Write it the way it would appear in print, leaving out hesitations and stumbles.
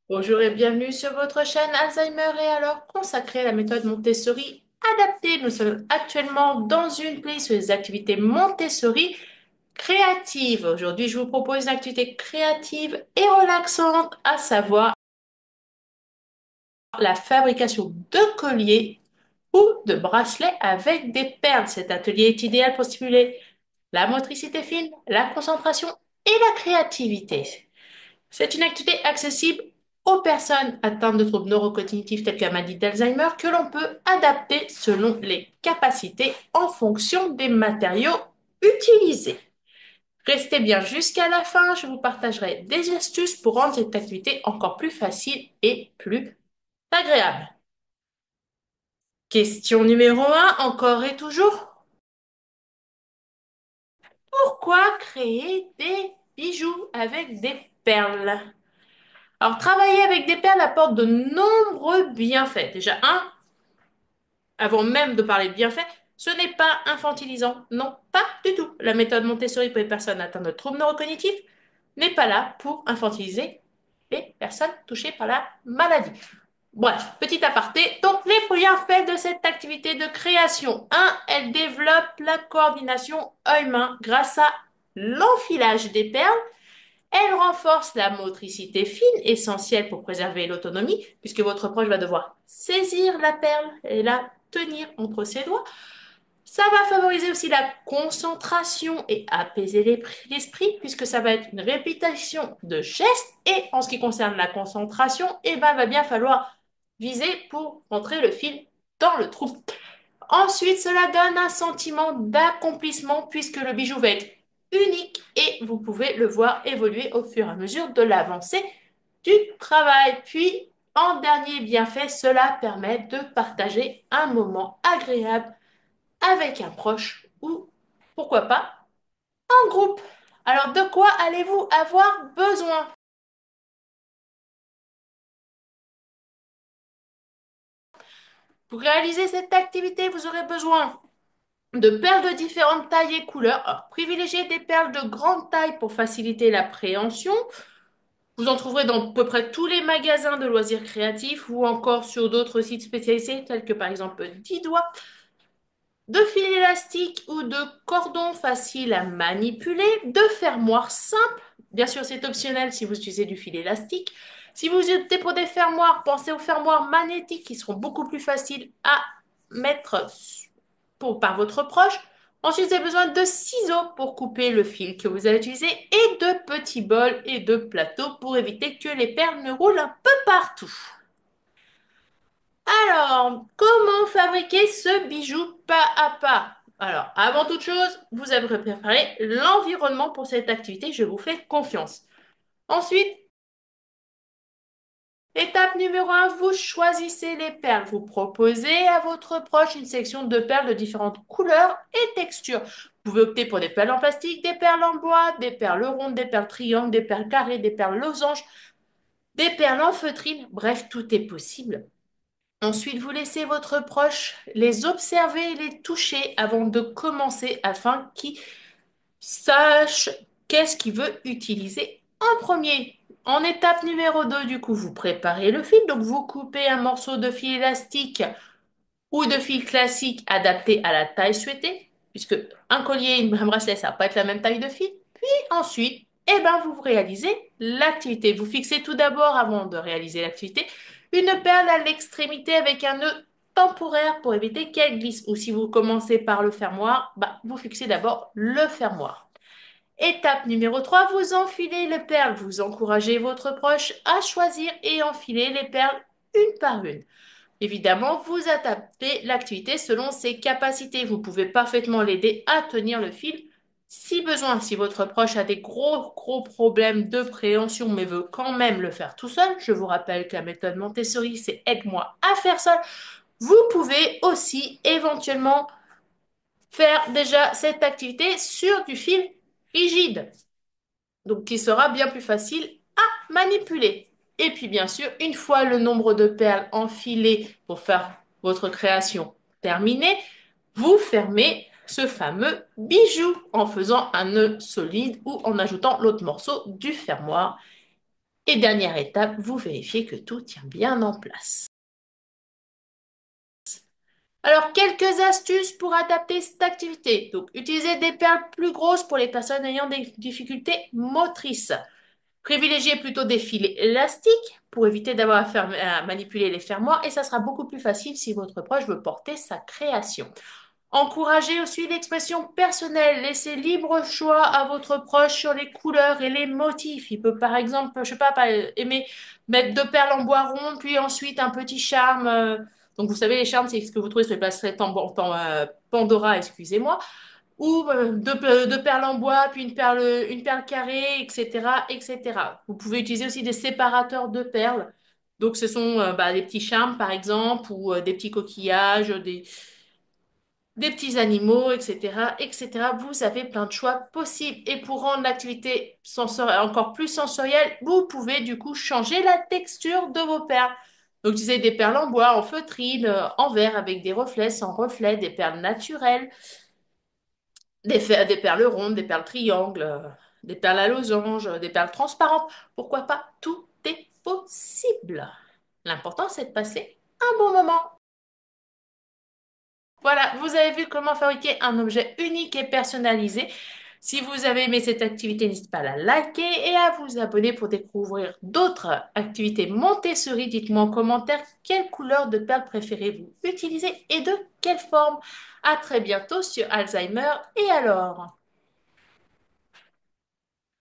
Bonjour et bienvenue sur votre chaîne Alzheimer et alors consacrée à la méthode Montessori adaptée. Nous sommes actuellement dans une playlist sur les activités Montessori créatives. Aujourd'hui, je vous propose une activité créative et relaxante, à savoir la fabrication de colliers ou de bracelets avec des perles. Cet atelier est idéal pour stimuler la motricité fine, la concentration et la créativité. C'est une activité accessible aux personnes atteintes de troubles neurocognitifs tels qu'un maladie d'Alzheimer que l'on peut adapter selon les capacités en fonction des matériaux utilisés. Restez bien jusqu'à la fin, je vous partagerai des astuces pour rendre cette activité encore plus facile et plus agréable. Question numéro un, encore et toujours. Pourquoi créer des bijoux avec des perles? Alors, travailler avec des perles apporte de nombreux bienfaits. Déjà, un, avant même de parler de bienfaits, ce n'est pas infantilisant. Non, pas du tout. La méthode Montessori pour les personnes atteintes de troubles neurocognitifs n'est pas là pour infantiliser les personnes touchées par la maladie. Bref, petit aparté. Donc, les bienfaits de cette activité de création. Un, elle développe la coordination œil-main grâce à l'enfilage des perles. Elle renforce la motricité fine, essentielle pour préserver l'autonomie, puisque votre proche va devoir saisir la perle et la tenir entre ses doigts. Ça va favoriser aussi la concentration et apaiser l'esprit, puisque ça va être une répétition de gestes. Et en ce qui concerne la concentration, eh ben, il va bien falloir viser pour rentrer le fil dans le trou. Ensuite, cela donne un sentiment d'accomplissement puisque le bijou va être unique et vous pouvez le voir évoluer au fur et à mesure de l'avancée du travail. Puis, en dernier bienfait, cela permet de partager un moment agréable avec un proche ou, pourquoi pas, en groupe. Alors, de quoi allez-vous avoir besoin? Pour réaliser cette activité, vous aurez besoin de perles de différentes tailles et couleurs. Alors, privilégiez des perles de grande taille pour faciliter l'appréhension. Vous en trouverez dans à peu près tous les magasins de loisirs créatifs ou encore sur d'autres sites spécialisés tels que par exemple Didois. De fil élastique ou de cordon facile à manipuler. De fermoirs simples. Bien sûr, c'est optionnel si vous utilisez du fil élastique. Si vous optez pour des fermoirs, pensez aux fermoirs magnétiques qui seront beaucoup plus faciles à mettre par votre proche. Ensuite, vous avez besoin de ciseaux pour couper le fil que vous allez utiliser et de petits bols et de plateaux pour éviter que les perles ne roulent un peu partout. Alors, comment fabriquer ce bijou pas à pas? Alors, avant toute chose, vous avez préparé l'environnement pour cette activité. Je vous fais confiance. Ensuite, étape numéro un, vous choisissez les perles. Vous proposez à votre proche une sélection de perles de différentes couleurs et textures. Vous pouvez opter pour des perles en plastique, des perles en bois, des perles rondes, des perles triangles, des perles carrées, des perles losanges, des perles en feutrine. Bref, tout est possible. Ensuite, vous laissez votre proche les observer et les toucher avant de commencer afin qu'il sache qu'est-ce qu'il veut utiliser en premier. En étape numéro 2, du coup, vous préparez le fil. Donc, vous coupez un morceau de fil élastique ou de fil classique adapté à la taille souhaitée, puisque un collier et un bracelet, ça va pas être la même taille de fil. Puis ensuite, eh ben, vous réalisez l'activité. Vous fixez tout d'abord, avant de réaliser l'activité, une perle à l'extrémité avec un nœud temporaire pour éviter qu'elle glisse. Ou si vous commencez par le fermoir, bah, vous fixez d'abord le fermoir. Étape numéro 3, vous enfilez les perles. Vous encouragez votre proche à choisir et enfiler les perles une par une. Évidemment, vous adaptez l'activité selon ses capacités. Vous pouvez parfaitement l'aider à tenir le fil si besoin. Si votre proche a des gros problèmes de préhension mais veut quand même le faire tout seul, je vous rappelle que la méthode Montessori, c'est aide-moi à faire seul. Vous pouvez aussi éventuellement faire déjà cette activité sur du fil rigide, donc qui sera bien plus facile à manipuler. Et puis bien sûr, une fois le nombre de perles enfilées pour faire votre création terminée, vous fermez ce fameux bijou en faisant un nœud solide ou en ajoutant l'autre morceau du fermoir. Et dernière étape, vous vérifiez que tout tient bien en place. Alors, quelques astuces pour adapter cette activité. Donc, utilisez des perles plus grosses pour les personnes ayant des difficultés motrices. Privilégiez plutôt des fils élastiques pour éviter d'avoir à manipuler les fermoirs et ça sera beaucoup plus facile si votre proche veut porter sa création. Encouragez aussi l'expression personnelle. Laissez libre choix à votre proche sur les couleurs et les motifs. Il peut par exemple, je sais pas, aimer mettre deux perles en bois rond, puis ensuite un petit charme. Donc vous savez, les charmes, c'est ce que vous trouvez sur les bracelets Pandora, excusez-moi. Ou deux perles en bois, puis une perle carrée, etc., etc. Vous pouvez utiliser aussi des séparateurs de perles. Donc ce sont des petits charmes, par exemple, ou des petits coquillages, des petits animaux, etc., etc. Vous avez plein de choix possibles. Et pour rendre l'activité encore plus sensorielle, vous pouvez du coup changer la texture de vos perles. Donc, utilisez des perles en bois, en feutrine, en verre avec des reflets, sans reflets, des perles naturelles, des perles rondes, des perles triangles, des perles à losange, des perles transparentes. Pourquoi pas? Tout est possible. L'important, c'est de passer un bon moment. Voilà, vous avez vu comment fabriquer un objet unique et personnalisé. Si vous avez aimé cette activité, n'hésitez pas à la liker et à vous abonner pour découvrir d'autres activités Montessori. Dites-moi en commentaire quelle couleur de perles préférez-vous utiliser et de quelle forme. À très bientôt sur Alzheimer et alors.